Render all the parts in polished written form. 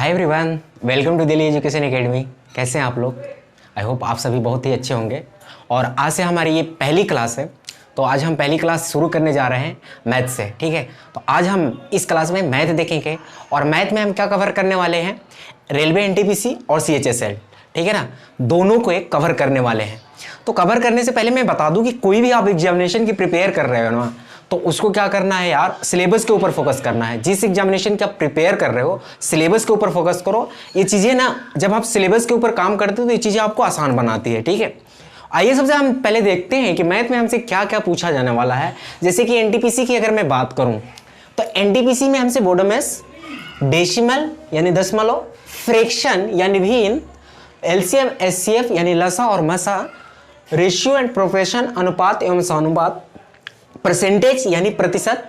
Hi everyone, welcome to Delhi education academy. कैसे हैं आप लोग? आई होप आप सभी बहुत ही अच्छे होंगे। और आज से हमारी ये पहली क्लास है, तो आज हम पहली क्लास शुरू करने जा रहे हैं मैथ से। ठीक है, तो आज हम इस क्लास में मैथ देखेंगे और मैथ में हम क्या कवर करने वाले हैं, रेलवे एनटीपीसी और सीएचएसएल। ठीक है ना, दोनों को एक कवर करने वाले हैं। तो कवर करने से पहले मैं बता दूं कि कोई भी आप एग्जामिनेशन की प्रिपेयर कर रहे हो ना, तो उसको क्या करना है यार, सिलेबस के ऊपर फोकस करना है। जिस एग्जामिनेशन का प्रिपेयर कर रहे हो, सिलेबस के ऊपर फोकस करो। ये चीज़ें ना, जब आप सिलेबस के ऊपर काम करते हो तो ये चीज़ें आपको आसान बनाती है। ठीक है, आइए सबसे हम पहले देखते हैं कि मैथ में हमसे क्या क्या पूछा जाने वाला है। जैसे कि एनटीपीसी की अगर मैं बात करूं, तो एनटीपीसी में हमसे बोर्डोमेस, डेसिमल यानी दशमलव, फ्रैक्शन यानी भिन्न, एलसीएम एचसीएफ यानी लसा और मसा, रेशियो एंड प्रोपोर्शन अनुपात एवं समानुपात, परसेंटेज यानी प्रतिशत,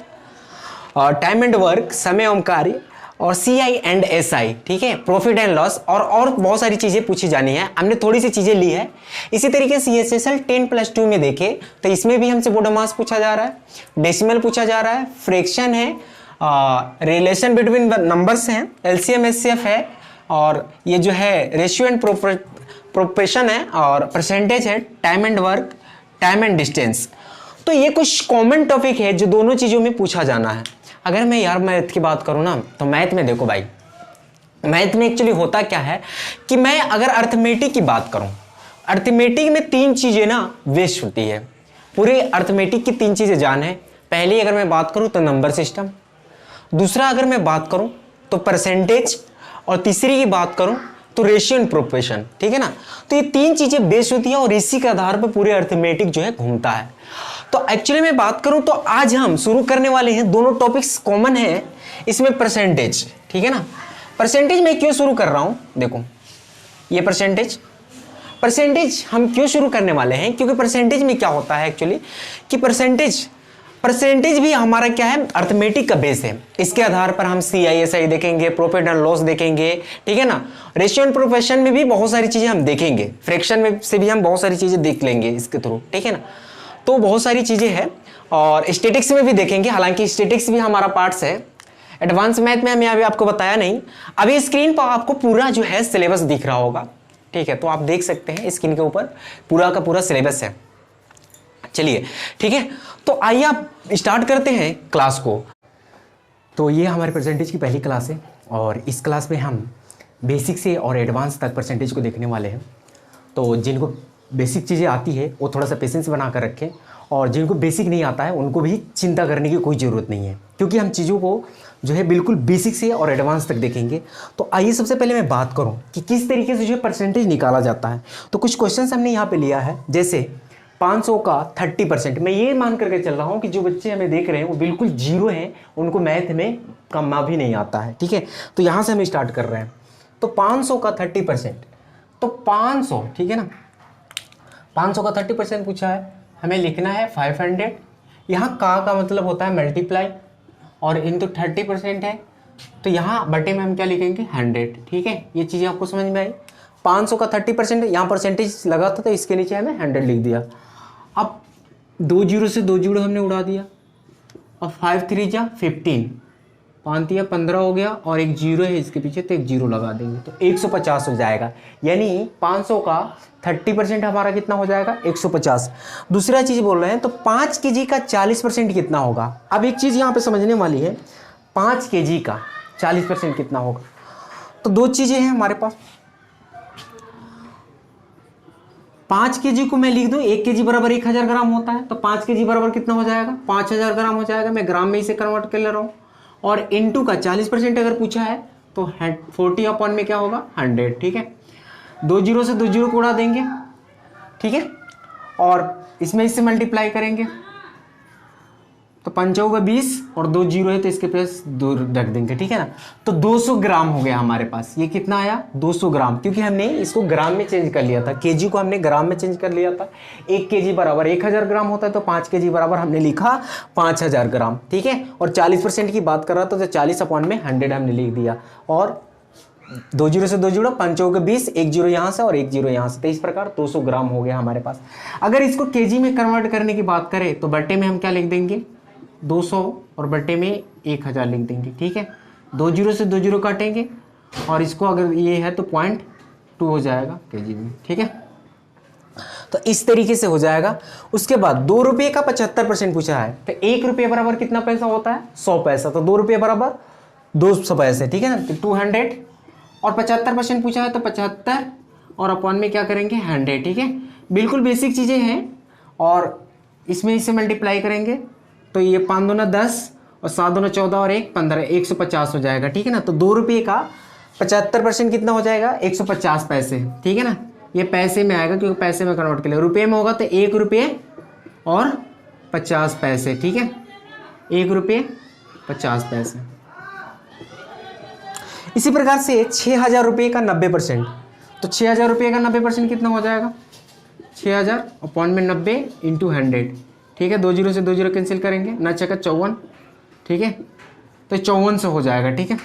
और टाइम एंड वर्क समय एवं कार्य, और सीआई एंड एसआई। ठीक है, प्रॉफिट एंड लॉस, और बहुत सारी चीज़ें पूछी जानी है। हमने थोड़ी सी चीज़ें ली है। इसी तरीके से सीएचएसएल 10+2 में देखे तो इसमें भी हमसे बोडोमास पूछा जा रहा है, डेसिमल पूछा जा रहा है, फ्रैक्शन है, रिलेशन बिटवीन नंबर्स हैं, एलसीएम एचसीएफ है, और ये जो है रेशियो एंड प्रोपोर्शन है, और परसेंटेज है, time and work, time and distance. तो ये कुछ कॉमन टॉपिक है जो दोनों चीज़ों में पूछा जाना है। अगर मैं यार मैथ की बात करूँ ना, तो मैथ में देखो भाई, मैथ में एक्चुअली होता क्या है कि मैं अगर अर्थमेटिक की बात करूँ, अर्थमेटिक में तीन चीज़ें ना वेस्ट होती है। पूरे अर्थमेटिक की तीन चीज़ें जान है। पहली अगर मैं बात करूँ तो नंबर सिस्टम, दूसरा अगर मैं बात करूँ तो परसेंटेज, और तीसरी की बात करूँ तो रेशियो एंड प्रोपोर्शन। ठीक है ना, तो ये तीन चीज़ें बेस्ट होती है और इसी के आधार पर पूरे अर्थमेटिक जो है घूमता है। तो एक्चुअली मैं बात करूं तो आज हम शुरू करने वाले हैं, दोनों टॉपिक्स कॉमन है इसमें, परसेंटेज। ठीक है ना, परसेंटेज मैं क्यों शुरू कर रहा हूं, देखो ये परसेंटेज हम क्यों शुरू करने वाले हैं, क्योंकि परसेंटेज में क्या होता है एक्चुअली कि परसेंटेज भी हमारा क्या है, अर्थमेटिक का बेस है। इसके आधार पर हम सीआईएसआई देखेंगे, प्रॉफिट एंड लॉस देखेंगे। ठीक है ना, रेशियो एंड प्रोपोर्शन में भी बहुत सारी चीजें हम देखेंगे, फ्रैक्शन में से भी हम बहुत सारी चीजें देख लेंगे इसके थ्रू। ठीक है ना, तो बहुत सारी चीज़ें हैं, और स्टैटिक्स में भी देखेंगे। हालांकि स्टैटिक्स भी हमारा पार्ट्स है। एडवांस मैथ में हमें अभी आपको बताया नहीं। अभी स्क्रीन पर आपको पूरा जो है सिलेबस दिख रहा होगा। ठीक है, तो आप देख सकते हैं स्क्रीन के ऊपर पूरा का पूरा सिलेबस है। चलिए ठीक है, तो आइए आप स्टार्ट करते हैं क्लास को। तो ये हमारे परसेंटेज की पहली क्लास है, और इस क्लास में हम बेसिक से और एडवांस तक परसेंटेज को देखने वाले हैं। तो जिनको बेसिक चीज़ें आती है वो थोड़ा सा पेशेंस बना कर रखें, और जिनको बेसिक नहीं आता है उनको भी चिंता करने की कोई ज़रूरत नहीं है, क्योंकि हम चीज़ों को जो है बिल्कुल बेसिक से और एडवांस तक देखेंगे। तो आइए सबसे पहले मैं बात करूं कि किस तरीके से जो है परसेंटेज निकाला जाता है। तो कुछ क्वेश्चंस हमने यहाँ पे लिया है, जैसे 500 का 30%। मैं ये मान करके चल रहा हूँ कि जो बच्चे हमें देख रहे हैं वो बिल्कुल जीरो हैं, उनको मैथ में कमा भी नहीं आता है। ठीक है, तो यहाँ से हम स्टार्ट कर रहे हैं। तो 500 का 30%, तो 500, ठीक है ना, 500 का 30% पूछा है, हमें लिखना है 500। यहाँ का मतलब होता है मल्टीप्लाई, और इंटू 30% है, तो यहाँ बटे में हम क्या लिखेंगे, 100। ठीक है, ये चीज़ें आपको समझ में आई। 500 का 30%, यहाँ परसेंटेज लगा था तो इसके नीचे हमें 100 लिख दिया। अब 2 जीरो से 2 जीरो हमने उड़ा दिया, और 5 3 जा 15, 5 3 15 हो गया, और एक जीरो है इसके पीछे तो एक जीरो लगा देंगे, तो 150 हो जाएगा। यानी 500 का 30% हमारा कितना हो जाएगा, 150। दूसरा चीज़ बोल रहे हैं तो 5 kg का 40% कितना होगा। अब एक चीज़ यहाँ पे समझने वाली है, 5 kg का 40% कितना होगा। तो दो चीज़ें हैं हमारे पास, 5 kg को मैं लिख दूं, 1 kg बराबर 1000 ग्राम होता है, तो 5 kg बराबर कितना हो जाएगा, 5000 ग्राम हो जाएगा। मैं ग्राम में इसे कन्वर्ट कर ले रहा हूँ। और इनटू का 40% अगर पूछा है तो 40 अपॉन में क्या होगा, 100। ठीक है, 2 जीरो से 2 जीरो को उड़ा देंगे। ठीक है, और इसमें इससे मल्टीप्लाई करेंगे तो 5 चौका 20, और 2 जीरो है तो इसके पास 2 रख देंगे। ठीक है ना, तो 200 ग्राम हो गया हमारे पास। ये कितना आया, 200 ग्राम, क्योंकि हमने इसको ग्राम में चेंज कर लिया था। केजी को हमने ग्राम में चेंज कर लिया था। 1 kg बराबर 1000 ग्राम होता है, तो 5 kg बराबर हमने लिखा 5000 ग्राम। ठीक है, और 40% की बात कर रहा था तो 40 अपॉन में 100 हमने लिख दिया। और 2 जीरो से 2 जीरो, 5 चौके 20, 1 जीरो यहाँ से और 1 जीरो यहाँ से, तो इस प्रकार 200 ग्राम हो गया हमारे पास। अगर इसको केजी में कन्वर्ट करने की बात करें तो बट्टे में हम क्या लिख देंगे, 200, और बट्टे में 1000 लिख देंगे। ठीक है, 2 जीरो से 2 जीरो काटेंगे और इसको अगर ये है तो 0.2 हो जाएगा केजी में, ठीक है। तो इस तरीके से हो जाएगा। उसके बाद 2 रुपये का 75% पूछा है, तो 1 रुपये बराबर कितना पैसा होता है? 100 पैसा। तो 2 रुपये बराबर 200 पैसे, ठीक है ना, तो 200। और 75% पूछा है तो 75 और अपॉन में क्या करेंगे 100, ठीक है। बिल्कुल बेसिक चीज़ें हैं। और इसमें इसे मल्टीप्लाई करेंगे तो ये 5 दूना 10 और 7 दूना 14 और 1 15, 150 हो जाएगा, ठीक है ना। तो 2 रुपये का 75% कितना हो जाएगा? 150 पैसे, ठीक है ना। ये पैसे में आएगा क्योंकि पैसे में कन्वर्ट कर लिया। रुपये में होगा तो 1 रुपये और 50 पैसे, ठीक है। 1 रुपये 50 पैसे। इसी प्रकार से 6,000 रुपये का 90%, तो 6,000 रुपये का 90% कितना हो जाएगा? 6,000 अपॉन में 90 इंटू 100, ठीक है। 2 जीरो से 2 जीरो कैंसिल करेंगे, ना चका 54, ठीक है। तो 5400 हो जाएगा, ठीक है।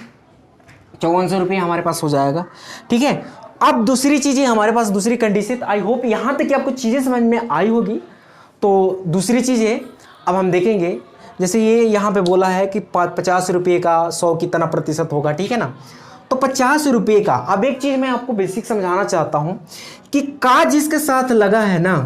5400 रुपये हमारे पास हो जाएगा, ठीक है। अब दूसरी चीज़ें हमारे पास, दूसरी कंडीशन, आई होप यहाँ तक कि आपको चीज़ें समझ में आई होगी। तो दूसरी चीज़ें अब हम देखेंगे, जैसे ये यहाँ पे बोला है कि 50 रुपये का 100 कितना प्रतिशत होगा, ठीक है ना। तो 50 रुपये का, अब एक चीज़ मैं आपको बेसिक समझाना चाहता हूँ कि का जिसके साथ लगा है ना,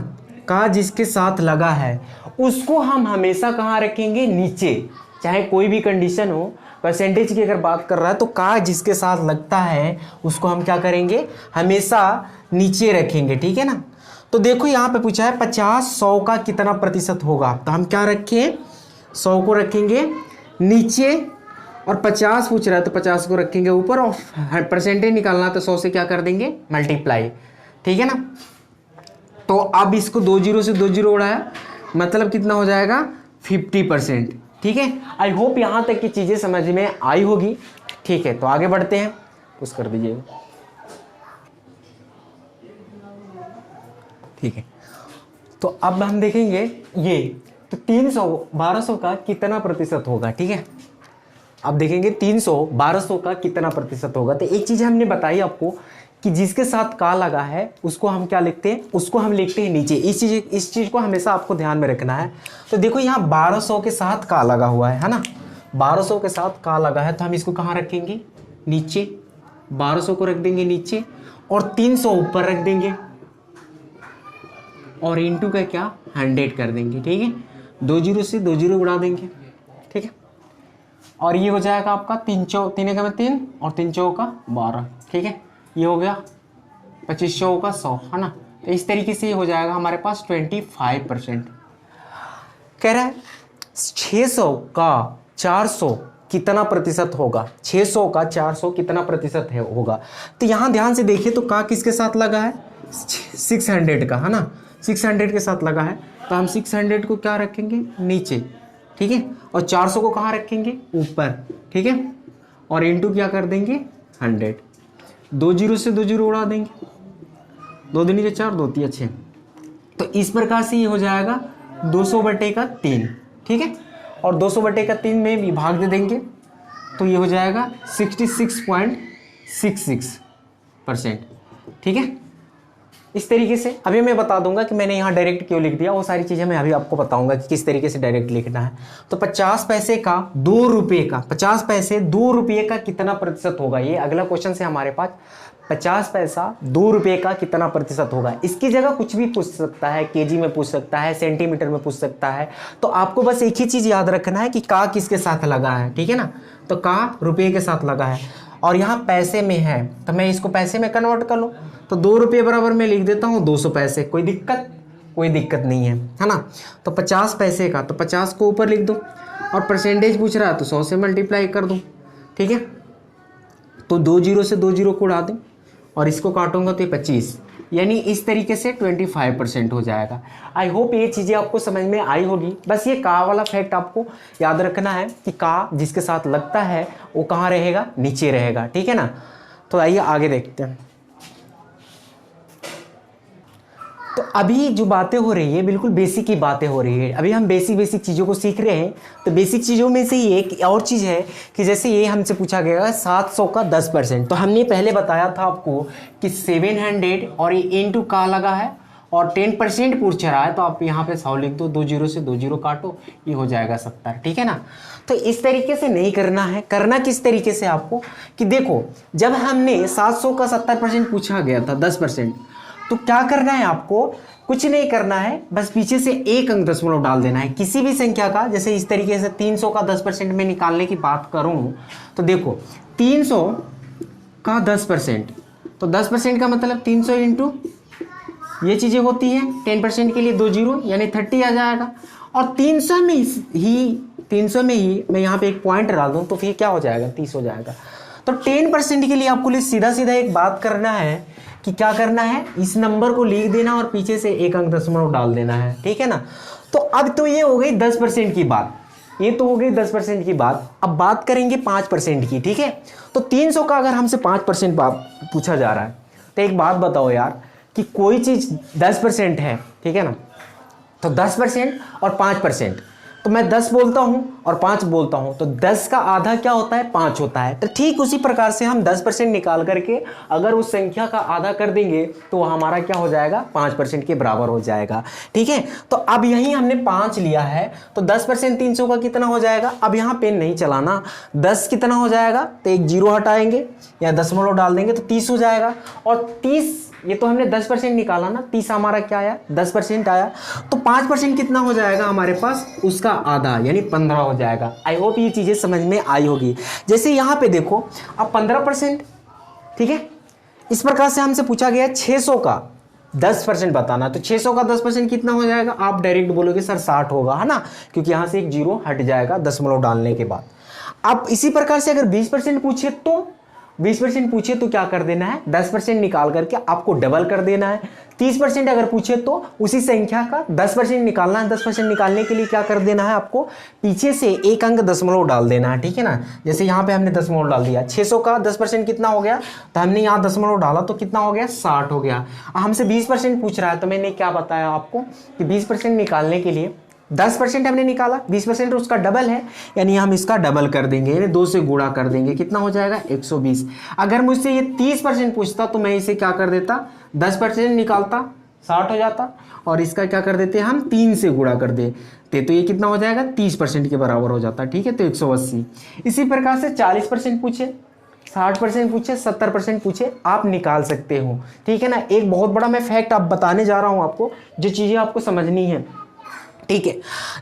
का जिसके साथ लगा है उसको हम हमेशा कहाँ रखेंगे? नीचे। चाहे कोई भी कंडीशन हो, परसेंटेज की अगर बात कर रहा है तो का जिसके साथ लगता है उसको हम क्या करेंगे? हमेशा नीचे रखेंगे, ठीक है ना। तो देखो यहाँ पे पूछा है 50 100 का कितना प्रतिशत होगा, तो हम क्या रखें? 100 को रखेंगे नीचे और 50 पूछ रहा है तो 50 को रखेंगे ऊपर, और परसेंटेज निकालना तो 100 से क्या कर देंगे? मल्टीप्लाई, ठीक है ना। तो अब इसको 2 जीरो से 2 जीरो उड़ाया, मतलब कितना हो जाएगा? 50%, ठीक है। आई होप यहाँ तक की चीज़ें समझ में आई होगी, ठीक है। तो आगे बढ़ते हैं, कुछ कर दीजिएगा, ठीक है। तो अब हम देखेंगे ये, तो 300 1200 का कितना प्रतिशत होगा, ठीक है। अब देखेंगे 300 1200 का कितना प्रतिशत होगा। तो एक चीज़ हमने बताई आपको कि जिसके साथ का लगा है उसको हम क्या लिखते हैं? उसको हम लिखते हैं नीचे। इस चीज़ को हमेशा आपको ध्यान में रखना है। तो देखो यहाँ 1200 के साथ का लगा हुआ है ना, 1200 के साथ का लगा है, तो हम इसको कहाँ रखेंगे? नीचे। 1200 को रख देंगे नीचे और 300 ऊपर रख देंगे और इंटू का क्या? 100 कर देंगे, ठीक है। 2 जीरो से 2 जीरो उड़ा देंगे, ठीक है। और ये हो जाएगा आपका 3 3 का 3 और 3 का 12, ठीक है। ये हो गया 2500 का 100, है ना। तो इस तरीके से ये हो जाएगा हमारे पास 25%। कह रहा है 600 का 400 कितना प्रतिशत होगा? 600 का 400 कितना प्रतिशत है होगा? तो यहाँ ध्यान से देखिए, तो का किसके साथ लगा है? 600 का, है ना। 600 के साथ लगा है, तो हम 600 को क्या रखेंगे? नीचे, ठीक है। और 400 को कहाँ रखेंगे? ऊपर, ठीक है। और इंटू क्या कर देंगे? 100। 2 जीरो से 2 जीरो उड़ा देंगे, 2 दूनी 4 2 3 6। तो इस प्रकार से ये हो जाएगा 200/3, ठीक है। और 200/3 में भी भाग दे देंगे तो ये हो जाएगा 66.66%, ठीक है। इस तरीके से अभी मैं बता दूंगा कि मैंने यहाँ डायरेक्ट क्यों लिख दिया, वो सारी चीज़ें मैं अभी आपको बताऊंगा कि किस तरीके से डायरेक्ट लिखना है। तो 50 पैसे का 2 रुपये का, 50 पैसे 2 रुपये का कितना प्रतिशत होगा? ये अगला क्वेश्चन है हमारे पास। 50 पैसा 2 रुपये का कितना प्रतिशत होगा? इसकी जगह कुछ भी पूछ सकता है, केजी में पूछ सकता है, सेंटीमीटर में पूछ सकता है। तो आपको बस एक ही चीज़ याद रखना है कि का किसके साथ लगा है, ठीक है ना। तो का रुपये के साथ लगा है और यहाँ पैसे में है, तो मैं इसको पैसे में कन्वर्ट कर लूँ। तो 2 रुपये बराबर मैं लिख देता हूँ 200 पैसे। कोई दिक्कत? कोई दिक्कत नहीं है ना। तो 50 पैसे का, तो 50 को ऊपर लिख दो और परसेंटेज पूछ रहा है तो 100 से मल्टीप्लाई कर दूँ, ठीक है। तो 2 जीरो से 2 जीरो को उड़ा दूँ और इसको काटूंगा तो ये 25, यानी इस तरीके से 25% हो जाएगा। आई होप ये चीज़ें आपको समझ में आई होगी। बस ये का वाला फैक्ट आपको याद रखना है कि का जिसके साथ लगता है वो कहाँ रहेगा? नीचे रहेगा, ठीक है ना। तो आइए आगे देखते हैं। तो अभी जो बातें हो रही है बिल्कुल बेसिक ही बातें हो रही है। अभी हम बेसिक चीज़ों को सीख रहे हैं। तो बेसिक चीज़ों में से ही एक और चीज़ है कि जैसे ये हमसे पूछा गया 700 का 10%। तो हमने पहले बताया था आपको कि 700 और ये इंटू का लगा है और 10% पूछ रहा है तो आप यहाँ पे 100 लिख दो, 2 जीरो से 2 जीरो काटो, ये हो जाएगा 70, ठीक है ना। तो इस तरीके से नहीं करना है। करना किस तरीके से आपको कि देखो, जब हमने 700 का 70% पूछा गया था 10%, तो क्या करना है आपको, कुछ नहीं करना है, बस पीछे से एक अंक दशमलव डाल देना है किसी भी संख्या का। जैसे इस तरीके से 300 का 10% में निकालने की बात करूं तो देखो 300 का 10%, तो 10% का मतलब 300 इंटू ये चीज़ें होती हैं, 10% के लिए 2 जीरो यानी 30 आ जाएगा। और 300 में ही मैं यहाँ पे एक पॉइंट डाल दूँ तो फिर क्या हो जाएगा, 30 हो जाएगा। तो 10% के लिए आपको सीधा सीधा एक बात करना है कि क्या करना है, इस नंबर को लिख देना और पीछे से एक अंक दशमलव डाल देना है, ठीक है ना। तो अब तो ये हो गई 10% की बात, ये तो हो गई 10% की बात। अब बात करेंगे 5% की, ठीक है। तो 300 का अगर हमसे 5% पूछा जा रहा है तो एक बात बताओ यार कि कोई चीज़ 10% है, ठीक है ना, तो 10% और 5%, तो मैं 10 बोलता हूँ और 5 बोलता हूँ, तो 10 का आधा क्या होता है, 5 होता है। तो ठीक उसी प्रकार से हम 10% निकाल करके अगर उस संख्या का आधा कर देंगे तो वो हमारा क्या हो जाएगा, 5% के बराबर हो जाएगा, ठीक है। तो अब यहीं हमने 5 लिया है, तो 10% 300 का कितना हो जाएगा। अब यहाँ पेन नहीं चलाना, 10 कितना हो जाएगा, तो एक जीरो हटाएंगे या दशमलव डाल देंगे तो 30 हो जाएगा। और 30, ये तो हमने 10% निकाला ना, 30 हमारा क्या आया, 10% आया। तो 5% कितना हो जाएगा हमारे पास, उसका आधा यानी 15 हो जाएगा। आई होप ये चीज़ें समझ में आई होगी। जैसे यहाँ पे देखो, अब 15%, ठीक है, इस प्रकार से हमसे पूछा गया 600 का 10% बताना, तो 600 का 10% कितना हो जाएगा, आप डायरेक्ट बोलोगे सर 60 होगा, है ना, क्योंकि यहाँ से एक जीरो हट जाएगा दशमलव डालने के बाद। अब इसी प्रकार से अगर 20% पूछे तो 20% पूछे तो क्या कर देना है, 10% निकाल करके आपको डबल कर देना है। 30% अगर पूछे तो उसी संख्या का 10% निकालना है। 10% निकालने के लिए क्या कर देना है, आपको पीछे से एक अंक दशमलव डाल देना है, ठीक है ना। जैसे यहाँ पे हमने दशमलव डाल दिया, 600 का 10% कितना हो गया, तो हमने यहाँ दशमलव डाला तो कितना हो गया, 60 हो गया। हमसे 20% पूछ रहा है तो मैंने क्या बताया आपको कि 20% निकालने के लिए 10% हमने निकाला, 20% उसका डबल है, यानी हम इसका डबल कर देंगे, यानी 2 से गुणा कर देंगे, कितना हो जाएगा, 120। अगर मुझसे ये 30% पूछता तो मैं इसे क्या कर देता, 10% निकालता, 60 हो जाता, और इसका क्या कर देते हम, 3 से गुणा कर देते, तो ये कितना हो जाएगा, 30% के बराबर हो जाता, ठीक है, तो 180। इसी प्रकार से 40% पूछे, 60% पूछे, 70% पूछे, आप निकाल सकते हो, ठीक है ना। एक बहुत बड़ा मैं फैक्ट आप बताने जा रहा हूँ आपको, जो चीज़ें आपको समझनी है, ठीक है।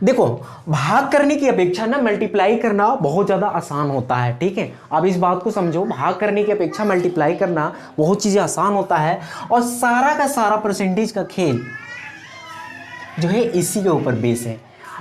देखो, भाग करने की अपेक्षा ना मल्टीप्लाई करना बहुत ज़्यादा आसान होता है, ठीक है। अब इस बात को समझो, भाग करने की अपेक्षा मल्टीप्लाई करना बहुत चीज़ें आसान होता है, और सारा का सारा परसेंटेज का खेल जो है इसी के ऊपर बेस है।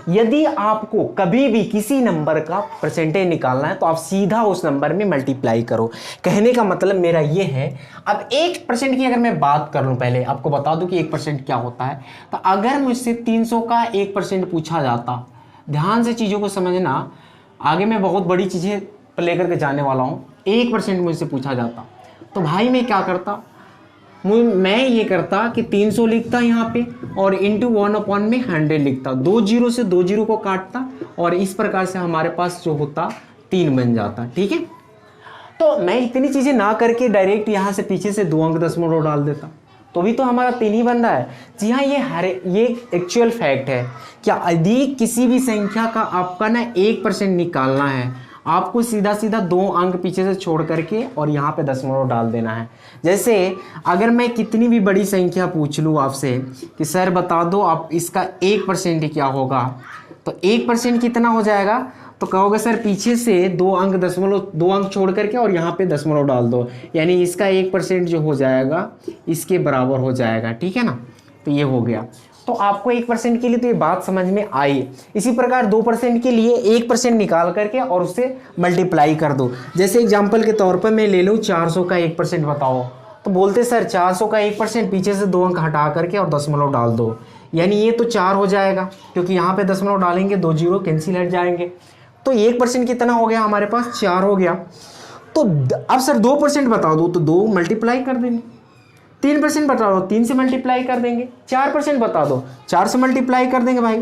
यदि आपको कभी भी किसी नंबर का परसेंटेज निकालना है तो आप सीधा उस नंबर में मल्टीप्लाई करो। कहने का मतलब मेरा ये है, अब 1% की अगर मैं बात कर लूँ, पहले आपको बता दूं कि 1% क्या होता है। तो अगर मुझसे 300 का 1% पूछा जाता, ध्यान से चीज़ों को समझना, आगे मैं बहुत बड़ी चीज़ें लेकर के जाने वाला हूँ। 1% मुझसे पूछा जाता तो भाई मैं क्या करता, मैं ये करता कि 300 लिखता यहाँ पे और इंटू 1/100 लिखता, 2 जीरो से 2 जीरो को काटता, और इस प्रकार से हमारे पास जो होता 3 बन जाता, ठीक है। तो मैं इतनी चीज़ें ना करके डायरेक्ट यहाँ से पीछे से 2 अंक दशमलव डाल देता, तो भी तो हमारा 3 ही बन रहा है। जी हाँ, ये एक्चुअल फैक्ट है। क्या यदि किसी भी संख्या का आपका ना 1% निकालना है, आपको सीधा सीधा 2 अंक पीछे से छोड़ करके और यहाँ पे दशमलव डाल देना है। जैसे अगर मैं कितनी भी बड़ी संख्या पूछ लूँ आपसे कि सर बता दो आप इसका 1% क्या होगा, तो 1% कितना हो जाएगा, तो कहोगे सर पीछे से 2 अंक छोड़ करके और यहाँ पे दशमलव डाल दो, यानी इसका 1% जो हो जाएगा इसके बराबर हो जाएगा, ठीक है ना। तो ये हो गया। तो आपको 1% के लिए तो ये बात समझ में आई। इसी प्रकार 2% के लिए 1% निकाल करके और उससे मल्टीप्लाई कर दो। जैसे एग्जांपल के तौर पर मैं ले लूँ 400 का 1% बताओ, तो बोलते सर 400 का 1% पीछे से 2 अंक हटा करके और दशमलव डाल दो, यानी ये तो 4 हो जाएगा, क्योंकि यहाँ पे दशमलव डालेंगे 2 जीरो कैंसिल हट जाएंगे। तो 1% कितना हो गया हमारे पास, 4 हो गया। तो अब सर 2% बता दो, तो 2 मल्टीप्लाई कर देंगे। 3% बता दो, 3 से मल्टीप्लाई कर देंगे। 4% बता दो, 4 से मल्टीप्लाई कर देंगे भाई,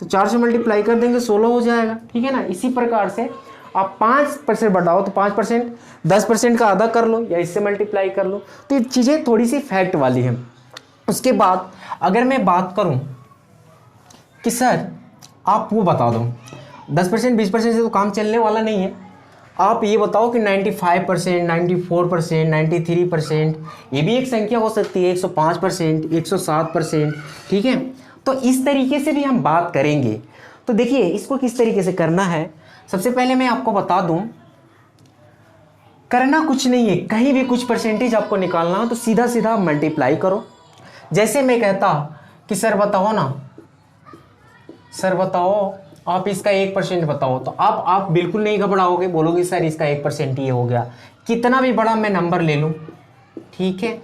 तो 4 से मल्टीप्लाई कर देंगे 16 हो जाएगा, ठीक है ना। इसी प्रकार से आप 5% बढ़ाओ तो 5%, 10% का आधा कर लो या इससे मल्टीप्लाई कर लो। तो ये चीज़ें थोड़ी सी फैक्ट वाली हैं। उसके बाद अगर मैं बात करूं कि सर आप वो बता दो 10% 20% से तो काम चलने वाला नहीं है, आप ये बताओ कि 95%, 94%, 93%, ये भी एक संख्या हो सकती है, 105%, 107%, ठीक है। तो इस तरीके से भी हम बात करेंगे। तो देखिए इसको किस तरीके से करना है, सबसे पहले मैं आपको बता दूं, करना कुछ नहीं है, कहीं भी कुछ परसेंटेज आपको निकालना हो तो सीधा सीधा मल्टीप्लाई करो। जैसे मैं कहता कि सर बताओ ना, सर बताओ आप इसका 1% बताओ, तो आप बिल्कुल नहीं घबराओगे, बोलोगे सर इसका 1% ये हो गया। कितना भी बड़ा मैं नंबर ले लूँ, ठीक है,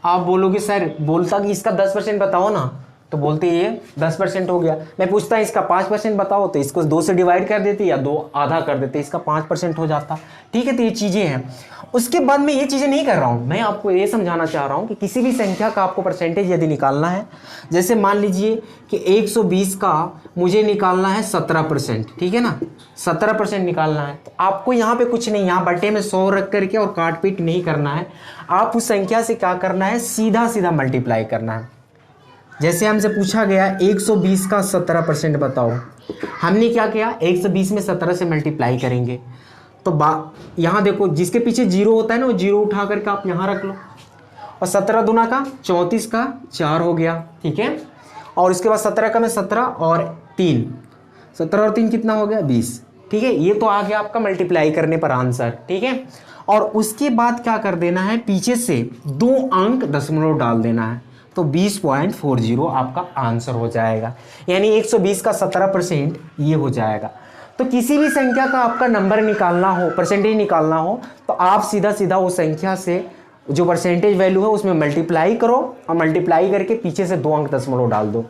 आप बोलोगे सर, बोलता कि इसका 10% बताओ ना, तो बोलते ये 10% हो गया। मैं पूछता इसका 5% बताओ, तो इसको 2 से डिवाइड कर देते या 2 आधा कर देते, इसका 5% हो जाता, ठीक है। तो ये चीज़ें हैं। उसके बाद मैं ये चीज़ें नहीं कर रहा हूँ, मैं आपको ये समझाना चाह रहा हूँ कि किसी भी संख्या का आपको परसेंटेज यदि निकालना है, जैसे मान लीजिए कि 120 का मुझे निकालना है 17%, ठीक है ना, 17% निकालना है, तो आपको यहाँ पे कुछ नहीं, यहाँ बट्टे में 100 रख करके और काट पीट नहीं करना है, आप उस संख्या से क्या करना है, सीधा सीधा मल्टीप्लाई करना है। जैसे हमसे पूछा गया 120 का 17% बताओ, हमने क्या किया, 120 में 17 से मल्टीप्लाई करेंगे, तो यहाँ देखो जिसके पीछे जीरो होता है ना, वो जीरो उठा करके आप यहाँ रख लो, और 17 दूना का 34 का 4 हो गया, ठीक है। और इसके बाद 17 का में 17 और 3, 17 और 3 कितना हो गया, 20, ठीक है। ये तो आ गया आपका मल्टीप्लाई करने पर आंसर, ठीक है। और उसके बाद क्या कर देना है, पीछे से 2 अंक दशमलव डाल देना है, तो 20.40 आपका आंसर हो जाएगा, यानी 120 का 17% ये हो जाएगा। तो किसी भी संख्या का आपका नंबर निकालना हो, परसेंटेज निकालना हो, तो आप सीधा सीधा उस संख्या से जो परसेंटेज वैल्यू है उसमें मल्टीप्लाई करो, और मल्टीप्लाई करके पीछे से 2 अंक दशमलव डाल दो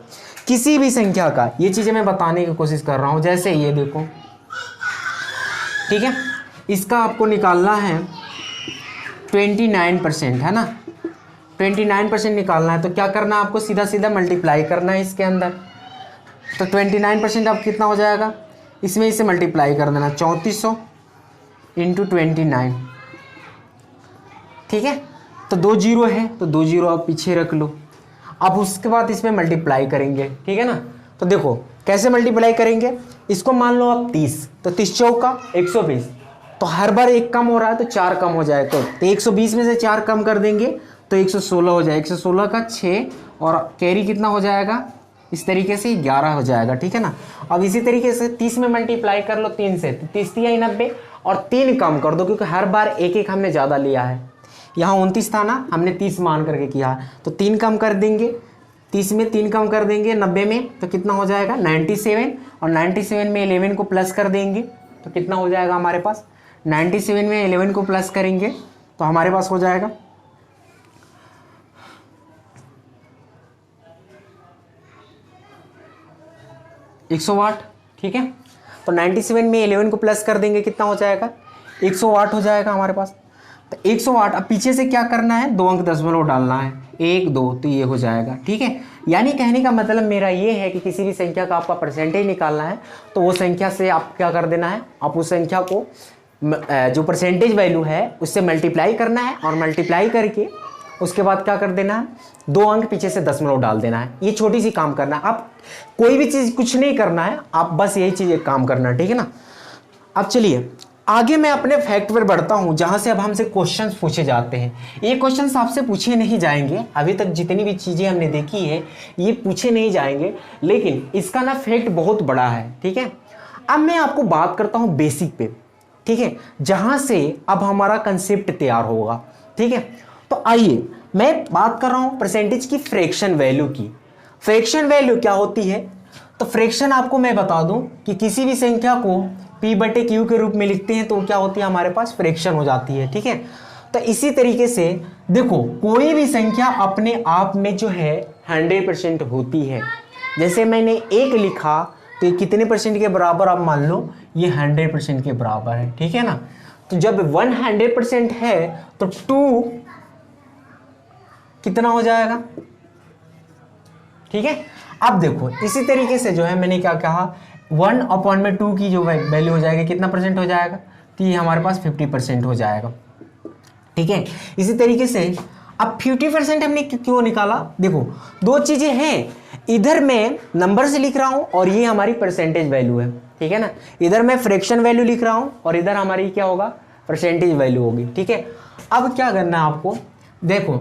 किसी भी संख्या का। ये चीज़ें मैं बताने की कोशिश कर रहा हूँ। जैसे ये देखो, ठीक है, इसका आपको निकालना है 29%, है ना, 29% निकालना है, तो क्या करना है आपको, सीधा सीधा मल्टीप्लाई करना है इसके अंदर। तो 29% अब कितना हो जाएगा, इसमें इसे मल्टीप्लाई कर देना, 3400 इंटू 29, ठीक है। तो 2 जीरो है, तो 2 जीरो आप पीछे रख लो। अब उसके बाद इसमें मल्टीप्लाई करेंगे, ठीक है ना। तो देखो कैसे मल्टीप्लाई करेंगे, इसको मान लो आप 30, तो 30 चौका 120, तो हर बार 1 कम हो रहा है तो 4 कम हो जाए, तो 120 में से 4 कम कर देंगे तो 116 हो जाए, 116 का 6 और कैरी कितना हो जाएगा, इस तरीके से 11 हो जाएगा, ठीक है ना। अब इसी तरीके से 30 में मल्टीप्लाई कर लो 3 से, तो 30 या 90 और 3 कम कर दो, क्योंकि हर बार एक एक हमने ज़्यादा लिया है। यहाँ 29 था ना, हमने 30 मान करके किया, तो 3 कम कर देंगे, 30 में 3 कम कर देंगे 90 में, तो कितना हो जाएगा 97, और 97 में 11 को प्लस कर देंगे तो कितना हो जाएगा हमारे पास, 97 में 11 को प्लस करेंगे तो हमारे पास हो जाएगा 108, ठीक है। तो 97 में 11 को प्लस कर देंगे, कितना हो जाएगा 108 हो जाएगा हमारे पास। तो 108, अब पीछे से क्या करना है, 2 अंक दशमलव डालना है, 1 2, तो ये हो जाएगा, ठीक है। यानी कहने का मतलब मेरा ये है कि किसी भी संख्या का आपका परसेंटेज निकालना है, तो वो संख्या से आप क्या कर देना है, आप उस संख्या को जो परसेंटेज वैल्यू है उससे मल्टीप्लाई करना है, और मल्टीप्लाई करके उसके बाद क्या कर देना है, 2 अंक पीछे से दशमलव डाल देना है। ये छोटी सी काम करना है, आप कोई भी चीज़ कुछ नहीं करना है, आप बस यही चीज़ एक काम करना है, ठीक है ना। अब चलिए आगे मैं अपने फैक्ट पर बढ़ता हूं, जहां से अब हमसे क्वेश्चंस पूछे जाते हैं। ये क्वेश्चंस आपसे पूछे नहीं जाएंगे, अभी तक जितनी भी चीज़ें हमने देखी है ये पूछे नहीं जाएंगे, लेकिन इसका ना फैक्ट बहुत बड़ा है, ठीक है। अब मैं आपको बात करता हूं बेसिक पे, ठीक है, जहां से अब हमारा कंसेप्ट तैयार होगा, ठीक है। तो आइए मैं बात कर रहा हूं परसेंटेज की फ्रैक्शन वैल्यू की। फ्रैक्शन वैल्यू क्या होती है, तो फ्रैक्शन आपको मैं बता दूं कि किसी भी संख्या को P/Q के रूप में लिखते हैं तो क्या होती है हमारे पास, फ्रैक्शन हो जाती है, ठीक है। तो इसी तरीके से देखो कोई भी संख्या अपने आप में जो है 100% होती है। जैसे मैंने 1 लिखा तो ये कितने परसेंट के बराबर, आप मान लो ये 100% के बराबर है, ठीक है ना। तो जब 100% है तो 2 कितना हो जाएगा, ठीक है। अब देखो इसी तरीके से जो है मैंने क्या कहा, 1/2 की जो वैल्यू हो जाएगी कितना परसेंट हो जाएगा, तो ये हमारे पास 50% हो जाएगा, ठीक है। इसी तरीके से अब 50% हमने क्यों निकाला, देखो दो चीजें हैं, इधर मैं नंबर से लिख रहा हूं और ये हमारी परसेंटेज वैल्यू है, ठीक है ना, इधर मैं फ्रैक्शन वैल्यू लिख रहा हूं और इधर हमारी क्या होगा, परसेंटेज वैल्यू होगी, ठीक है। अब क्या करना है आपको, देखो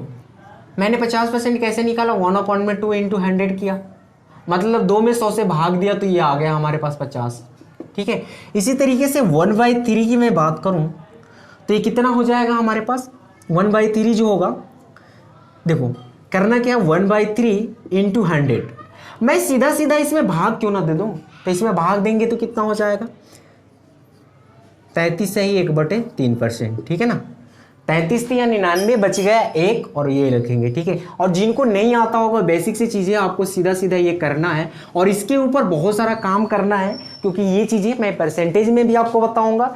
मैंने 50% कैसे निकाला, 1/2 इंटू 100 किया, मतलब 2 में 100 से भाग दिया तो ये आ गया हमारे पास 50, ठीक है। इसी तरीके से 1/3 की मैं बात करूं तो ये कितना हो जाएगा हमारे पास, 1/3 जो होगा, देखो करना क्या, 1/3 इंटू 100, मैं सीधा सीधा इसमें भाग क्यों ना दे दूं, तो इसमें भाग देंगे तो कितना हो जाएगा, 33 से ही 1/3%, ठीक है ना, 33 या 99 बच गया एक, और ये रखेंगे, ठीक है। और जिनको नहीं आता होगा बेसिक सी चीज़ें आपको सीधा सीधा ये करना है और इसके ऊपर बहुत सारा काम करना है, क्योंकि ये चीज़ें मैं परसेंटेज में भी आपको बताऊंगा,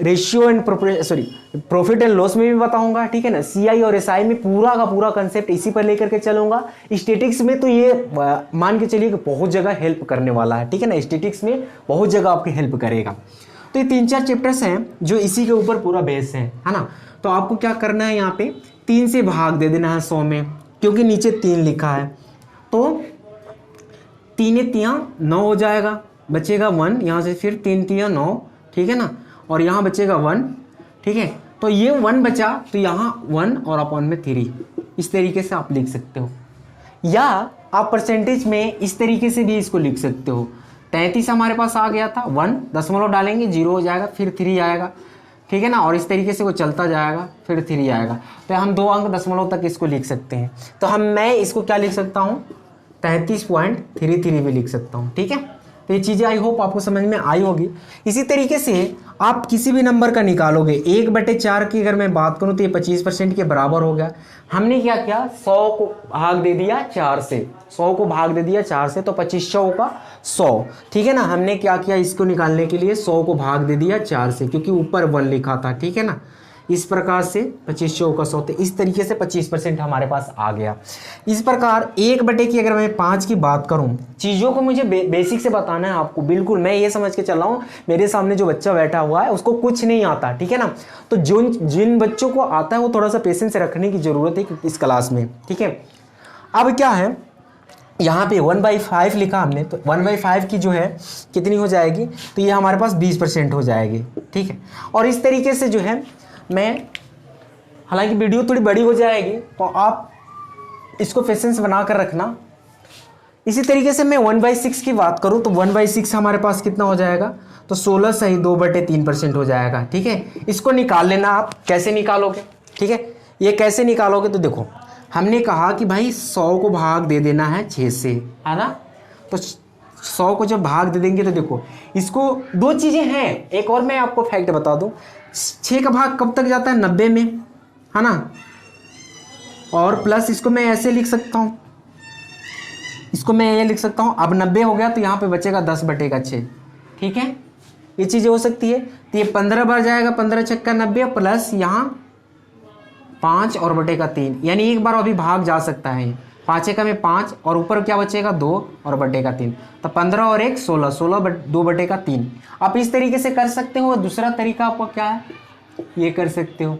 ratio and profit and loss में भी बताऊंगा, ठीक है ना, सीआई और एसआई में पूरा का पूरा कंसेप्ट इसी पर लेकर के चलूंगा। स्टैटिक्स में तो ये मान के चलिए कि बहुत जगह हेल्प करने वाला है, ठीक है ना, स्टैटिक्स में बहुत जगह आपकी हेल्प करेगा। तो ये 3-4 चैप्टर्स हैं जो इसी के ऊपर पूरा बेस है ना। तो आपको क्या करना है, यहाँ पे 3 से भाग दे देना है 100 में, क्योंकि नीचे 3 लिखा है, तो 3 9 हो जाएगा, बचेगा 1, यहाँ से फिर 3 9, ठीक है ना, और यहाँ बचेगा 1, ठीक है। तो ये 1 बचा तो यहाँ 1 और अपॉन में 3, इस तरीके से आप लिख सकते हो, या आप परसेंटेज में इस तरीके से भी इसको लिख सकते हो। 33 हमारे पास आ गया था, 1 दशमलव डालेंगे 0 हो जाएगा, फिर 3 आएगा, ठीक है ना, और इस तरीके से वो चलता जाएगा, फिर 3 आएगा, तो हम 2 अंक दशमलव तक इसको लिख सकते हैं। तो मैं इसको क्या लिख सकता हूँ, 33.33 भी लिख सकता हूँ, ठीक है। तो ये चीज़ें आई होप आपको समझ में आई होगी। इसी तरीके से आप किसी भी नंबर का निकालोगे, 1/4 की अगर मैं बात करूँ तो ये 25% के बराबर हो गया। हमने क्या किया, 100 को भाग दे दिया 4 से, 100 को भाग दे दिया 4 से, तो 2500 का 100, ठीक है ना। हमने क्या किया, इसको निकालने के लिए 100 को भाग दे दिया 4 से, क्योंकि ऊपर 1 लिखा था, ठीक है ना। इस प्रकार से 2500 का 100, तो इस तरीके से 25% हमारे पास आ गया। इस प्रकार 1/, की अगर मैं 5 की बात करूं, चीज़ों को मुझे बेसिक से बताना है आपको, बिल्कुल मैं ये समझ के चल रहा हूँ मेरे सामने जो बच्चा बैठा हुआ है उसको कुछ नहीं आता, ठीक है ना। तो जिन बच्चों को आता है वो थोड़ा सा पेशेंस रखने की ज़रूरत है इस क्लास में, ठीक है। अब क्या है, यहाँ पे 1/5 लिखा हमने, तो 1/5 की जो है कितनी हो जाएगी, तो ये हमारे पास 20% हो जाएगी, ठीक है। और इस तरीके से जो है मैं, हालांकि वीडियो थोड़ी बड़ी हो जाएगी तो आप इसको पेशेंस बना कर रखना। इसी तरीके से मैं 1/6 की बात करूं तो 1/6 हमारे पास कितना हो जाएगा, तो 16 सही 2/3% हो जाएगा, ठीक है। इसको निकाल लेना, आप कैसे निकालोगे, ठीक है, ये कैसे निकालोगे, तो देखो हमने कहा कि भाई 100 को भाग दे देना है 6 से, है ना। तो 100 को जब भाग दे देंगे तो देखो इसको, दो चीज़ें हैं, एक और मैं आपको फैक्ट बता दूं, 6 का भाग कब तक जाता है, 90 में, है ना। और प्लस इसको मैं ऐसे लिख सकता हूँ, इसको मैं ये लिख सकता हूँ, अब 90 हो गया तो यहाँ पे बचेगा 10/6, ठीक है। ये चीज़ें हो सकती है, तो ये 15 बार जाएगा, 15 छक्का 90, प्लस यहाँ 5 और /3, यानी एक बार अभी भाग जा सकता है, 5 का में 5 और ऊपर क्या बचेगा 2 और /3, तो 15 और 1 16, 2/3। आप इस तरीके से कर सकते हो। दूसरा तरीका आपको क्या है, ये कर सकते हो,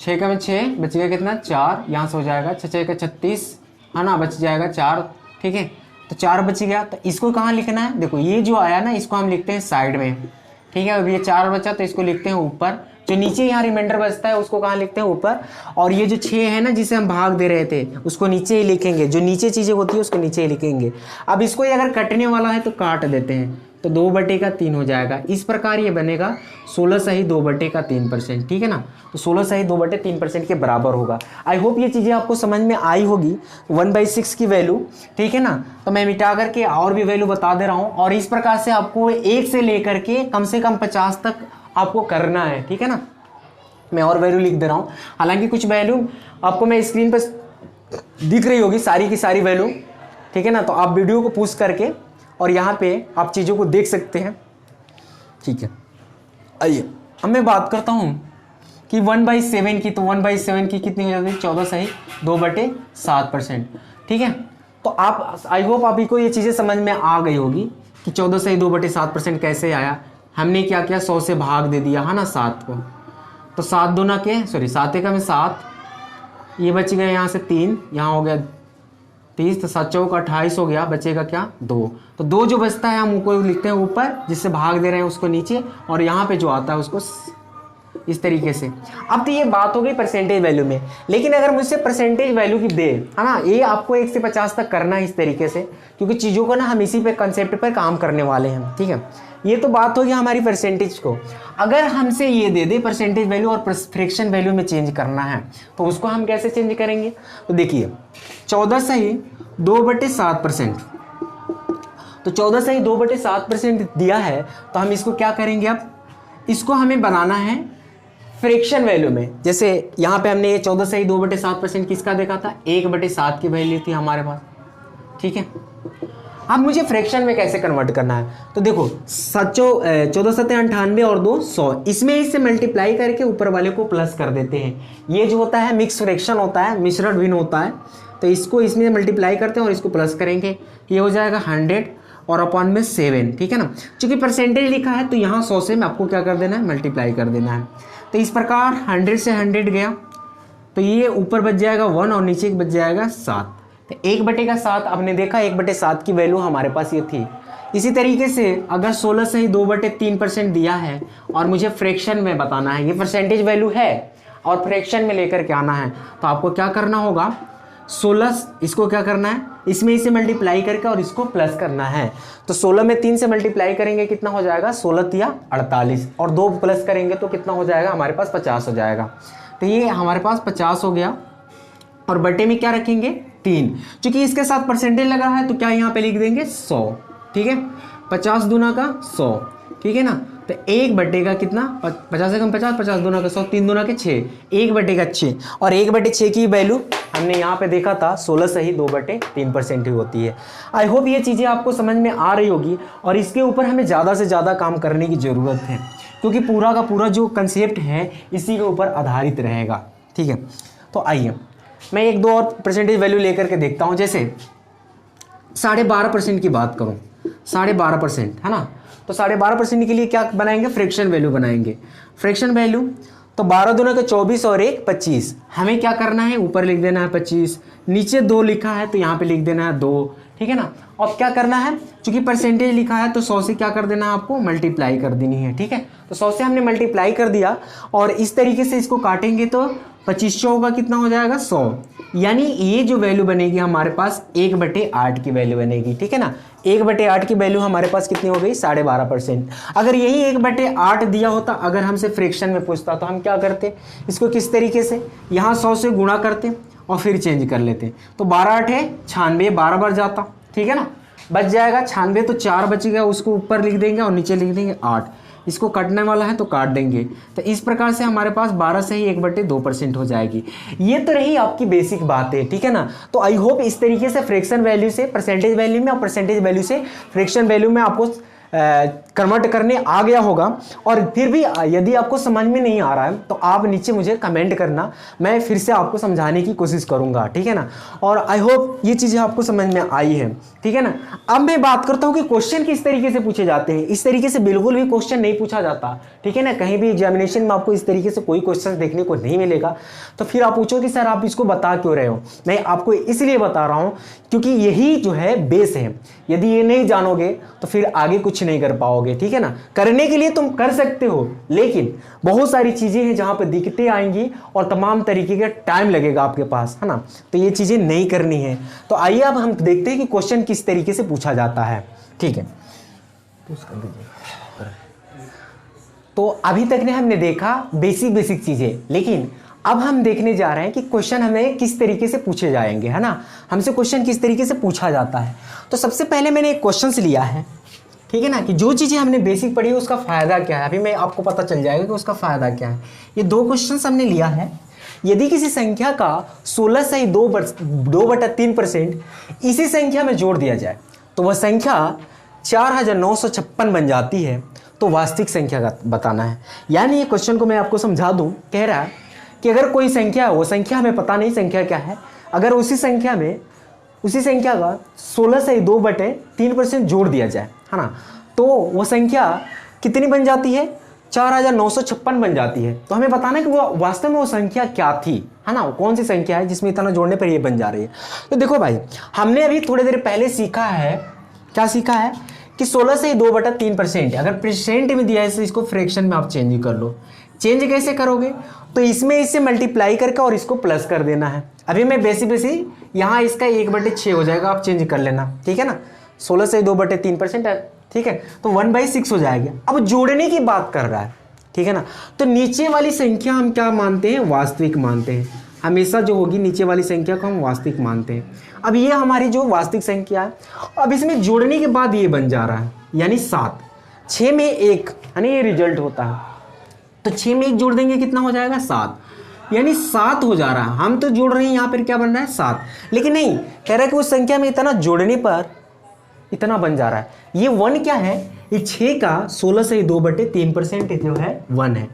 6 का में 6 बच गया कितना 4, यहाँ से हो जाएगा 6 का 36, है ना, बच जाएगा 4, ठीक है। तो 4 बच गया, तो इसको कहाँ लिखना है, देखो ये जो आया ना इसको हम लिखते हैं साइड में, ठीक है। अब ये 4 बचा तो इसको लिखते हैं ऊपर, जो नीचे यहाँ रिमाइंडर बचता है उसको कहाँ लिखते हैं ऊपर, और ये जो 6 है ना जिसे हम भाग दे रहे थे उसको नीचे ही लिखेंगे, जो नीचे चीज़ें होती है उसको नीचे ही लिखेंगे। अब इसको अगर कटने वाला है तो काट देते हैं, तो 2/3 हो जाएगा। इस प्रकार ये बनेगा 16 सही 2/3%, ठीक है ना। तो 16 सही 2/3% के बराबर होगा। आई होप ये चीज़ें आपको समझ में आई होगी, 1/6 की वैल्यू, ठीक है ना। तो मैं मिटा करके और भी वैल्यू बता दे रहा हूँ, और इस प्रकार से आपको 1 से लेकर के कम से कम 50 तक आपको करना है, ठीक है ना। मैं और वैल्यू लिख दे रहा हूँ, हालांकि कुछ वैल्यू आपको मैं स्क्रीन पर दिख रही होगी, सारी की सारी वैल्यू, ठीक है ना। तो आप वीडियो को पूछ करके और यहाँ पे आप चीज़ों को देख सकते हैं, ठीक है। आइए अब मैं बात करता हूँ कि 1/7 की, तो 1/7 की कितनी हो जाती है, 14 सही 2/7%, ठीक है। तो आप, आई होप आप ही को ये चीज़ें समझ में आ गई होगी कि 14 सही 2/7% कैसे आया। हमने क्या किया, 100 से भाग दे दिया, है ना 7 को, तो 7 दूना के 7 एकम 7, ये बच गया यहाँ से 3, यहाँ हो गया 30, तो 7 चौक 28 हो गया, बचेगा क्या 2। तो 2 जो बचता है हम उसको लिखते हैं ऊपर, जिससे भाग दे रहे हैं उसको नीचे, और यहाँ पे जो आता है उसको इस तरीके से। अब तो ये बात हो गई परसेंटेज वैल्यू में, लेकिन अगर मुझसे परसेंटेज वैल्यू की दे, है ना, ये आपको 1 से 50 तक करना है इस तरीके से, क्योंकि चीज़ों को ना हम इसी पे कंसेप्ट पर काम करने वाले हैं, ठीक है। ये तो बात होगी हमारी परसेंटेज को। अगर हमसे ये दे दे परसेंटेज वैल्यू और फ्रैक्शन वैल्यू में चेंज करना है, तो उसको हम कैसे चेंज करेंगे? तो देखिए 14 सही 2/7%, तो 14 सही 2/7% दिया है, तो हम इसको क्या करेंगे? अब इसको हमें बनाना है फ्रैक्शन वैल्यू में। जैसे यहाँ पे हमने ये 14 सही 2/7% किसका देखा था? 1/7 की वैल्यू थी हमारे पास, ठीक है। अब मुझे फ्रैक्शन में कैसे कन्वर्ट करना है? तो देखो 14 सत्ते 98 और 2 100, इसमें इससे मल्टीप्लाई करके ऊपर वाले को प्लस कर देते हैं। ये जो होता है मिक्स फ्रैक्शन होता है, मिश्रण भिन्न होता है, तो इसको इसमें मल्टीप्लाई करते हैं और इसको प्लस करेंगे, ये हो जाएगा 100 और अपॉन में 7, ठीक है ना। चूंकि परसेंटेज लिखा है तो यहाँ 100 से में आपको क्या कर देना है? मल्टीप्लाई कर देना है। तो इस प्रकार 100 से 100 गया, तो ये ऊपर बच जाएगा 1 और नीचे बच जाएगा 7। तो 1/7 आपने देखा 1/7 की वैल्यू हमारे पास ये थी। इसी तरीके से अगर 16 से ही 2/3% दिया है और मुझे फ्रैक्शन में बताना है, ये परसेंटेज वैल्यू है और फ्रैक्शन में लेकर के आना है, तो आपको क्या करना होगा? 16 इसको क्या करना है? इसमें इसे मल्टीप्लाई करके और इसको प्लस करना है। तो 16 में 3 से मल्टीप्लाई करेंगे, कितना हो जाएगा? 16 या 48, और 2 प्लस करेंगे तो कितना हो जाएगा? हमारे पास 50 हो जाएगा। तो ये हमारे पास 50 हो गया, और बटे में क्या रखेंगे? 3। चूंकि इसके साथ परसेंटेज लगा है तो क्या यहाँ पे लिख देंगे? 100, ठीक है। 50 दूना का 100, ठीक है ना। तो 1 का कितना? 50 से कम 50, 50 दूना का 100, 3 दूना के 6, 1/6, और 1/6 की वैल्यू हमने यहाँ पे देखा था 16 से ही 2/3% ही होती है। आई होप ये चीज़ें आपको समझ में आ रही होगी, और इसके ऊपर हमें ज़्यादा से ज़्यादा काम करने की ज़रूरत है, क्योंकि पूरा का पूरा जो कंसेप्ट है इसी के ऊपर आधारित रहेगा, ठीक है। तो आइए मैं 1-2 और परसेंटेज वैल्यू लेकर के देखता हूँ। जैसे 12.5% की बात करूँ, 12.5%, है ना। तो 12.5% के लिए क्या बनाएंगे? फ्रैक्शन वैल्यू बनाएंगे। फ्रैक्शन वैल्यू तो 12 दूना के 24 और 1 25। हमें क्या करना है? ऊपर लिख देना है 25, नीचे 2 लिखा है तो यहाँ पे लिख देना है 2, ठीक है ना। अब क्या करना है? चूंकि परसेंटेज लिखा है तो 100 से क्या कर देना है? आपको मल्टीप्लाई कर देनी है, ठीक है। तो 100 से हमने मल्टीप्लाई कर दिया, और इस तरीके से इसको काटेंगे तो 25 चौका कितना हो जाएगा? 100। यानी ये जो वैल्यू बनेगी हमारे पास 1/8 की वैल्यू बनेगी, ठीक है ना। 1/8 की वैल्यू हमारे पास कितनी हो गई? 12.5%। अगर यही 1/8 दिया होता, अगर हमसे फ्रैक्शन में पूछता, तो हम क्या करते? इसको किस तरीके से? यहाँ 100 से गुणा करते और फिर चेंज कर लेते। तो 12 8 96, 12 बार जाता, ठीक है ना। बच जाएगा 96, तो 4 बच गया, उसको ऊपर लिख देंगे और नीचे लिख देंगे 8। इसको काटने वाला है तो काट देंगे। तो इस प्रकार से हमारे पास 12 से ही 1/2% हो जाएगी। ये तो रही आपकी बेसिक बात है, ठीक है ना। तो आई होप इस तरीके से फ्रैक्शन वैल्यू से परसेंटेज वैल्यू में और परसेंटेज वैल्यू से फ्रैक्शन वैल्यू में आपको कन्वर्ट करने आ गया होगा। और फिर भी यदि आपको समझ में नहीं आ रहा है तो आप नीचे मुझे कमेंट करना, मैं फिर से आपको समझाने की कोशिश करूंगा, ठीक है ना। और आई होप ये चीज़ें आपको समझ में आई है, ठीक है ना। अब मैं बात करता हूँ कि क्वेश्चन किस तरीके से पूछे जाते हैं। इस तरीके से बिल्कुल भी क्वेश्चन नहीं पूछा जाता, ठीक है ना। कहीं भी एग्जामिनेशन में आपको इस तरीके से कोई क्वेश्चन देखने को नहीं मिलेगा। तो फिर आप पूछो कि सर आप इसको बता क्यों रहे हो। मैं आपको इसलिए बता रहा हूँ क्योंकि यही जो है बेस है। यदि ये नहीं जानोगे तो फिर आगे कुछ नहीं कर पाओगे, ठीक है ना। करने के लिए तुम कर सकते हो, लेकिन बहुत सारी चीजें हैं जहां पे दिक्कतें आएंगी और तमाम तरीके का टाइम लगेगा आपके पास, है ना। तो ये चीजें नहीं करनी है। तो आइए अब हम देखते हैं कि क्वेश्चन किस तरीके से पूछा जाता है, ठीक है। तो अभी तक ने हमने देखा बेसिक चीजें, लेकिन अब हम देखने जा रहे हैं कि क्वेश्चन हमें किस तरीके से पूछे जाएंगे, है ना। हमसे क्वेश्चन किस तरीके से पूछा जाता है। तो सबसे पहले मैंने एक क्वेश्चन लिया है, ठीक है ना, कि जो चीज़ें हमने बेसिक पढ़ी है उसका फ़ायदा क्या है। अभी मैं आपको पता चल जाएगा कि उसका फ़ायदा क्या है। ये 2 क्वेश्चन हमने लिया है। यदि किसी संख्या का 16 से 2/3% इसी संख्या में जोड़ दिया जाए तो वह संख्या 4956 बन जाती है, तो वास्तविक संख्या का बताना है। यानी ये क्वेश्चन को मैं आपको समझा दूँ, कह रहा है कि अगर कोई संख्या है, वो संख्या हमें पता नहीं संख्या क्या है, अगर उसी संख्या का 16 से 2/3% जोड़ दिया जाए, है ना, तो वो संख्या कितनी बन जाती है? 4956 बन जाती है। तो हमें बताना है कि वो वास्तव में वो संख्या क्या थी, है ना, कौन सी संख्या है जिसमें इतना जोड़ने पर ये बन जा रही है। तो देखो भाई, हमने अभी थोड़ी देर पहले सीखा है, क्या सीखा है कि 16 से 2/3%, अगर परसेंट में दिया है तो इसको फ्रैक्शन में आप चेंज कर लो। चेंज कैसे करोगे, तो इसमें इससे मल्टीप्लाई करके और इसको प्लस कर देना है। अभी मैं बेसी यहाँ इसका 1/6 हो जाएगा, आप चेंज कर लेना, ठीक है ना। 16 से 2/3% है, ठीक है, तो 1/6 हो जाएगा। अब जोड़ने की बात कर रहा है, ठीक है ना। तो नीचे वाली संख्या हम क्या मानते हैं, वास्तविक मानते हैं। हमेशा जो होगी नीचे वाली संख्या को हम वास्तविक मानते हैं। अब ये हमारी जो वास्तविक संख्या है, अब इसमें जोड़ने के बाद ये बन जा रहा है, यानी 7। 6 में 1, यानी ये रिजल्ट होता है। तो 6 में 1 जोड़ देंगे, कितना हो जाएगा, 7, यानी 7 हो जा रहा है। हम तो जोड़ रहे हैं, यहाँ पर क्या बन रहा है, 7, लेकिन नहीं, कह रहा है कि उस संख्या में इतना जोड़ने पर इतना बन जा रहा है। ये 1 क्या है, ये 6 का 16 से 2/3% जो है 1 है।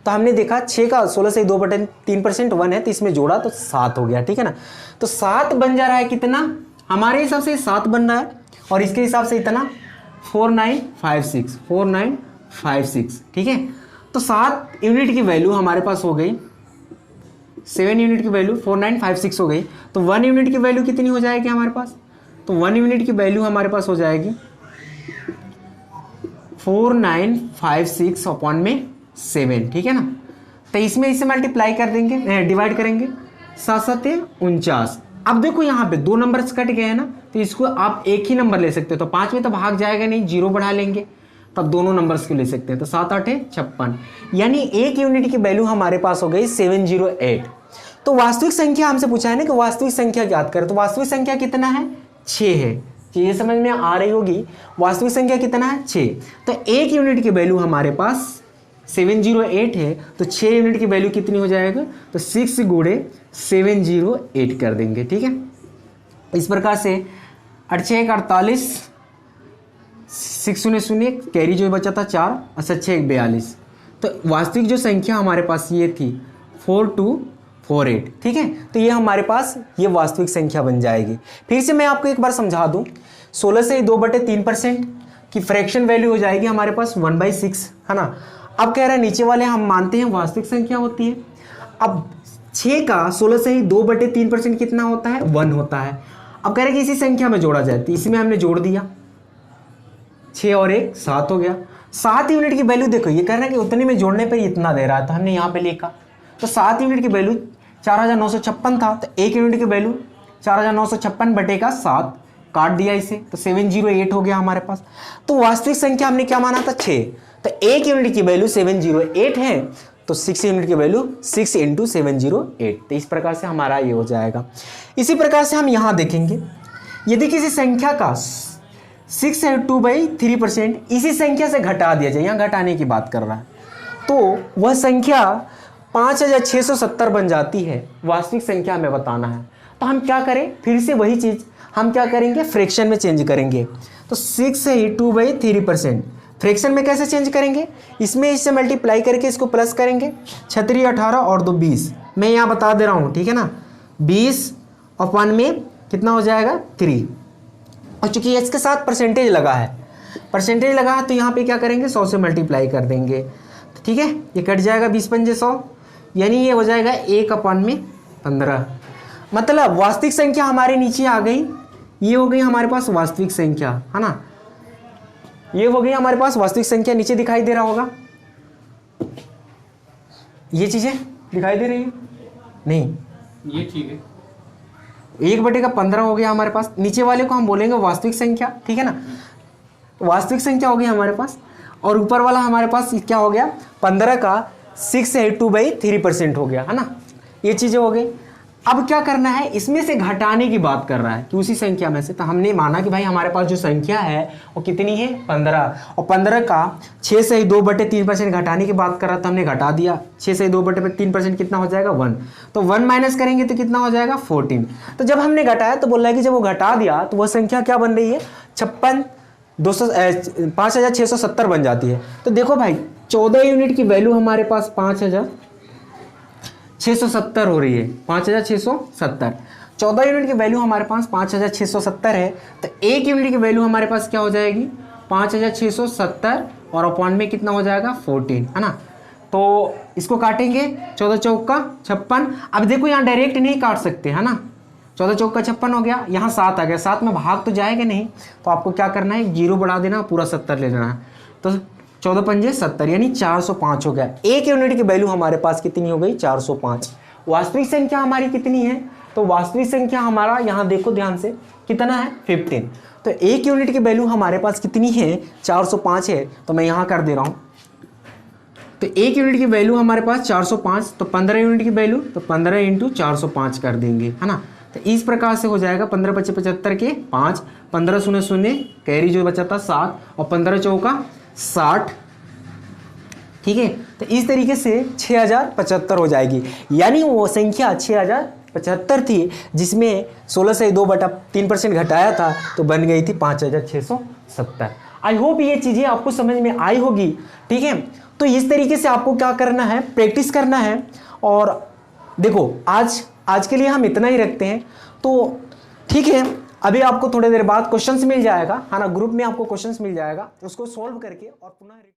तो हमने देखा 6 का 16 से 2/3% 1 है, तो इसमें जोड़ा तो 7 हो गया, ठीक है ना। तो 7 बन जा रहा है, कितना, हमारे हिसाब से 7 बन रहा है, और इसके हिसाब से इतना 4956, ठीक है। तो 7 यूनिट की वैल्यू हमारे पास हो गई, 7 यूनिट की वैल्यू 4956 हो गई। तो 1 यूनिट की वैल्यू कितनी हो जाएगी हमारे पास, तो 1 यूनिट की वैल्यू हमारे पास हो जाएगी 4956/7, ठीक है ना। तो इसमें इसे मल्टीप्लाई कर देंगे, डिवाइड करेंगे, 7 7 49। अब देखो यहाँ पे 2 नंबर्स कट गए हैं ना, तो इसको आप एक ही नंबर ले सकते हो। तो 5 में तो भाग जाएगा नहीं, 0 बढ़ा लेंगे, तब दोनों नंबर्स को ले सकते हैं। तो 7 8 56, यानी 1 यूनिट की वैल्यू हमारे पास हो गई 708। तो वास्तविक संख्या हमसे पूछा है ना कि वास्तविक संख्या ज्ञात करें, तो वास्तविक संख्या कितना है, 6 है। ये समझ में आ रही होगी, वास्तविक संख्या कितना है, 6। तो 1 यूनिट की वैल्यू हमारे पास 708 है, तो 6 यूनिट की वैल्यू कितनी हो जाएगा, तो 6 गुणे 708 कर देंगे, ठीक है। इस प्रकार से 8 6 48, 6 0 0, कैरी जो बचा था 4, और 7 6 42। तो वास्तविक जो संख्या हमारे पास ये थी 4248, ठीक है। तो ये हमारे पास ये वास्तविक संख्या बन जाएगी। फिर से मैं आपको एक बार समझा दूं, 16 से 2/3% की फ्रैक्शन वैल्यू हो जाएगी हमारे पास 1/6, है ना। अब कह रहा है नीचे वाले हम मानते हैं वास्तविक संख्या होती है। अब 6 का 16 से 2/3% कितना होता है, 1 होता है। अब कह रहे कि इसी संख्या में जोड़ा जाए, तो इसी में हमने जोड़ दिया, 6 और 1 7 हो गया। 7 यूनिट की वैल्यू देखो, ये कह रहा है कि उतने में जोड़ने पर इतना दे रहा है, तो हमने यहाँ पे लिखा। तो 7 यूनिट की वैल्यू 4956 था, तो 1 यूनिट की वैल्यू 4956/7 काट दिया इसे, तो 708 हो गया हमारे पास। तो वास्तविक संख्या हमने क्या माना था, 6। तो 1 यूनिट की वैल्यू 708 है, तो 6 यूनिट की वैल्यू 6 × 708। तो इस प्रकार से हमारा ये हो जाएगा। इसी प्रकार से हम यहाँ देखेंगे, यदि किसी संख्या का 6/2/3% इसी संख्या से घटा दिया जाए, यहाँ घटाने की बात कर रहा है, तो वह संख्या 5670 बन जाती है। वास्तविक संख्या हमें बताना है, तो हम क्या करें, फिर से वही चीज़ हम क्या करेंगे, फ्रैक्शन में चेंज करेंगे। तो 6/2/3% फ्रैक्शन में कैसे चेंज करेंगे, इसमें इससे मल्टीप्लाई करके इसको प्लस करेंगे, 36 18 और 2 20। मैं यहाँ बता दे रहा हूँ, ठीक है ना। 20 और 1 में कितना हो जाएगा, 3। और चूंकि इसके साथ परसेंटेज लगा है, तो यहाँ पे क्या करेंगे, 100 से मल्टीप्लाई कर देंगे, ठीक है। ये कट जाएगा, 20 पंजे 100, यानी ये हो जाएगा 1/15। मतलब वास्तविक संख्या हमारे नीचे आ गई, ये हो गई हमारे पास वास्तविक संख्या, है ना। ये हो गई हमारे पास वास्तविक संख्या, नीचे दिखाई दे रहा होगा, ये चीजें दिखाई दे रही है, नहीं ये ठीक है। 1/15 हो गया हमारे पास। नीचे वाले को हम बोलेंगे वास्तविक संख्या, ठीक है ना। वास्तविक संख्या हो गई हमारे पास, और ऊपर वाला हमारे पास क्या हो गया, 15 का 6/2/3% हो गया, है ना। ये चीज़ें हो गई। अब क्या करना है, इसमें से घटाने की बात कर रहा है कि उसी संख्या में से। तो हमने माना कि भाई हमारे पास जो संख्या है वो कितनी है, 15, और 15 का 6 से 2/3% घटाने की बात कर रहा था, हमने घटा दिया। 6 से 2/3% कितना हो जाएगा, 1। तो 1 माइनस करेंगे तो कितना हो जाएगा, 14। तो जब हमने घटाया तो बोल रहा है कि जब वो घटा दिया तो वह संख्या क्या बन रही है, 5670 बन जाती है। तो देखो भाई 14 यूनिट की वैल्यू हमारे पास 5670 हो रही है, 5670। 14 यूनिट की वैल्यू हमारे पास 5670 है, तो 1 यूनिट की वैल्यू हमारे पास क्या हो जाएगी, 5670 और अपॉन में कितना हो जाएगा 14, है ना। तो इसको काटेंगे 14 चौक का 56। अब देखो यहाँ डायरेक्ट नहीं काट सकते, है ना। 14 चौक का 56 हो गया, यहाँ 7 आ गया, 7 में भाग तो जाएगा नहीं, तो आपको क्या करना है, 0 बढ़ा देना, पूरा 70 ले लेना है। तो 14 पंजे 70 यानी 405 हो गया। एक यूनिट की वैल्यू हमारे पास कितनी हो गई, 405। वास्तविक संख्या हमारी कितनी है, तो वास्तविक संख्या हमारा यहाँ देखो ध्यान से कितना है, 15। तो एक यूनिट की वैल्यू हमारे पास कितनी है, 405 है। तो मैं यहाँ कर दे रहा हूँ, तो एक यूनिट की वैल्यू हमारे पास 405, तो 15 यूनिट की वैल्यू, तो 15 इंटू 405 कर देंगे, है ना। तो इस प्रकार से हो जाएगा 15 पच्चे 75 के 5, 15 शून्य शून्य कैरी जो बचा था 7 और 15 चौका 60, ठीक है। तो इस तरीके से 6075 हो जाएगी, यानी वो संख्या 6075 थी, जिसमें 16 से 2/3% घटाया था, तो बन गई थी 5670। आई होप ये चीज़ें आपको समझ में आई होगी, ठीक है। तो इस तरीके से आपको क्या करना है, प्रैक्टिस करना है। और देखो आज के लिए हम इतना ही रखते हैं, तो ठीक है। अभी आपको थोड़ी देर बाद क्वेश्चंस मिल जाएगा, है ना, ग्रुप में आपको क्वेश्चंस मिल जाएगा, उसको सॉल्व करके और पुनः